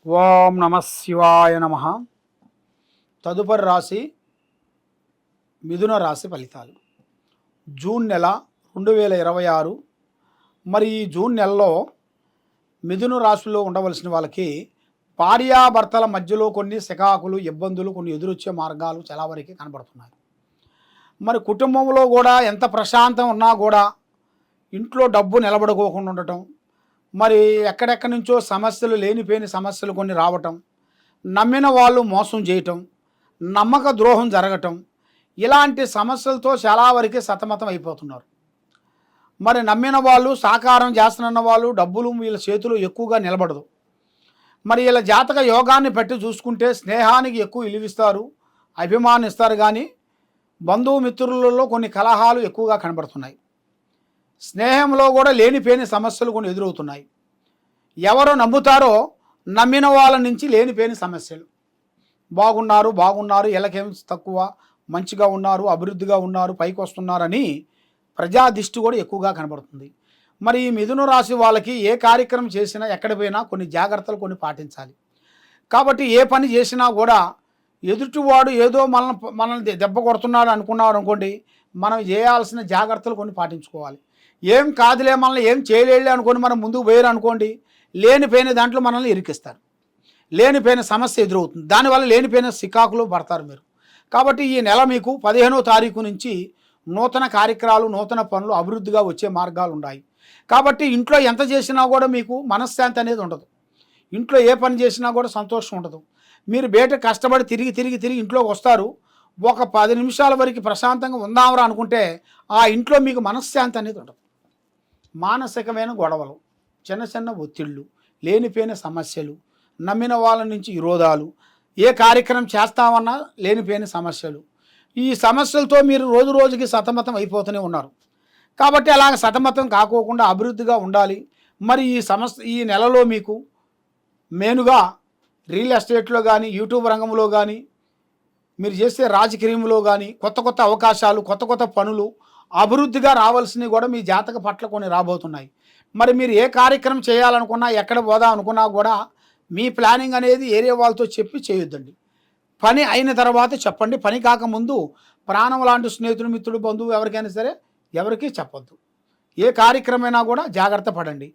ఓం నమ శివాయ నమ. తదుపరి రాశి మిథున రాశి ఫలితాలు. జూన్ నెల 2026. మరి ఈ జూన్ నెలలో మిథున రాశిలో ఉండవలసిన వాళ్ళకి భార్యాభర్తల మధ్యలో కొన్ని సికాకులు, ఇబ్బందులు, కొన్ని ఎదురొచ్చే మార్గాలు చాలా వరకు కనబడుతున్నాయి. మరి కుటుంబంలో కూడా ఎంత ప్రశాంతం ఉన్నా కూడా ఇంట్లో డబ్బు నిలబడుకోకుండా ఉండటం, మరి ఎక్కడెక్కడి నుంచో సమస్యలు, లేనిపోయిన సమస్యలు కొన్ని రావటం, నమ్మిన వాళ్ళు మోసం చేయటం, నమ్మక ద్రోహం జరగటం, ఇలాంటి సమస్యలతో చాలా వరకు సతమతం అయిపోతున్నారు. మరి నమ్మిన వాళ్ళు, సాకారం చేస్తున్న వాళ్ళు డబ్బులు వీళ్ళ చేతిలో ఎక్కువగా నిలబడదు. మరి వీళ్ళ జాతక యోగాన్ని బట్టి చూసుకుంటే స్నేహానికి ఎక్కువ విలువిస్తారు, అభిమానిస్తారు. కానీ బంధుమిత్రులలో కొన్ని కలహాలు ఎక్కువగా కనబడుతున్నాయి. స్నేహంలో కూడా లేనిపోయిన సమస్యలు కొన్ని ఎదురవుతున్నాయి. ఎవరు నమ్ముతారో నమ్మిన వాళ్ళ నుంచి లేనిపోయిన సమస్యలు. బాగున్నారు, వీళ్ళకేం తక్కువ, మంచిగా ఉన్నారు, అభివృద్ధిగా ఉన్నారు, పైకి వస్తున్నారని ప్రజా దిష్టి కూడా ఎక్కువగా కనబడుతుంది. మరి ఈ మిథున రాశి వాళ్ళకి ఏ కార్యక్రమం చేసినా, ఎక్కడ పోయినా కొన్ని జాగ్రత్తలు కొన్ని పాటించాలి. కాబట్టి ఏ పని చేసినా కూడా ఎదుటివాడు ఏదో మనల్ని దెబ్బ కొడుతున్నాడు అనుకున్నారు అనుకోండి, మనం చేయాల్సిన జాగ్రత్తలు కొన్ని పాటించుకోవాలి. ఏం కాదులే, మనల్ని ఏం చేయలేదులే అనుకోని మనం ముందుకు పోయారు అనుకోండి, లేనిపోయిన దాంట్లో మనల్ని ఇరికిస్తారు, లేనిపోయిన సమస్య ఎదురవుతుంది. దానివల్ల లేనిపోయిన సికాకులు పడతారు మీరు. కాబట్టి ఈ నెల మీకు 15వ తారీఖు నుంచి నూతన కార్యక్రమాలు, నూతన పనులు, అభివృద్ధిగా వచ్చే మార్గాలు ఉన్నాయి. కాబట్టి ఇంట్లో ఎంత చేసినా కూడా మీకు మనశ్శాంతి అనేది ఉండదు. ఇంట్లో ఏ పని చేసినా కూడా సంతోషం ఉండదు. మీరు బయట కష్టపడి తిరిగి ఇంట్లోకి వస్తారు, ఒక 10 నిమిషాల వరకు ప్రశాంతంగా ఉందామరా అనుకుంటే ఆ ఇంట్లో మీకు మనశ్శాంతి అనేది ఉండదు. మానసికమైన గొడవలు, చిన్న ఒత్తిళ్ళు, లేనిపోయిన సమస్యలు, నమ్మిన వాళ్ళ నుంచి విరోధాలు, ఏ కార్యక్రమం చేస్తామన్నా లేనిపోయిన సమస్యలు. ఈ సమస్యలతో మీరు రోజుకి సతమతం అయిపోతూనే ఉన్నారు. కాబట్టి అలాగ సతమతం కాకోకుండా అభివృద్ధిగా ఉండాలి. మరి ఈ నెలలో మీకు మెయిన్గా రియల్ ఎస్టేట్లో కానీ, యూట్యూబ్ రంగంలో కానీ, మీరు చేసే రాజకీయంలో కానీ కొత్త అవకాశాలు, కొత్త పనులు అభివృద్ధిగా రావాల్సినవి కూడా మీ జాతక పట్ల కొన్ని రాబోతున్నాయి. మరి మీరు ఏ కార్యక్రమం చేయాలనుకున్నా, ఎక్కడ పోదాం అనుకున్నా కూడా మీ ప్లానింగ్ అనేది ఏరియా వాళ్ళతో చెప్పి చేయొద్దండి. పని అయిన తర్వాత చెప్పండి. పని కాకముందు ప్రాణం లాంటి స్నేహితుడు, మిత్రుడు, బంధువు ఎవరికైనా సరే ఎవరికీ చెప్పొద్దు. ఏ కార్యక్రమైనా కూడా జాగ్రత్త పడండి.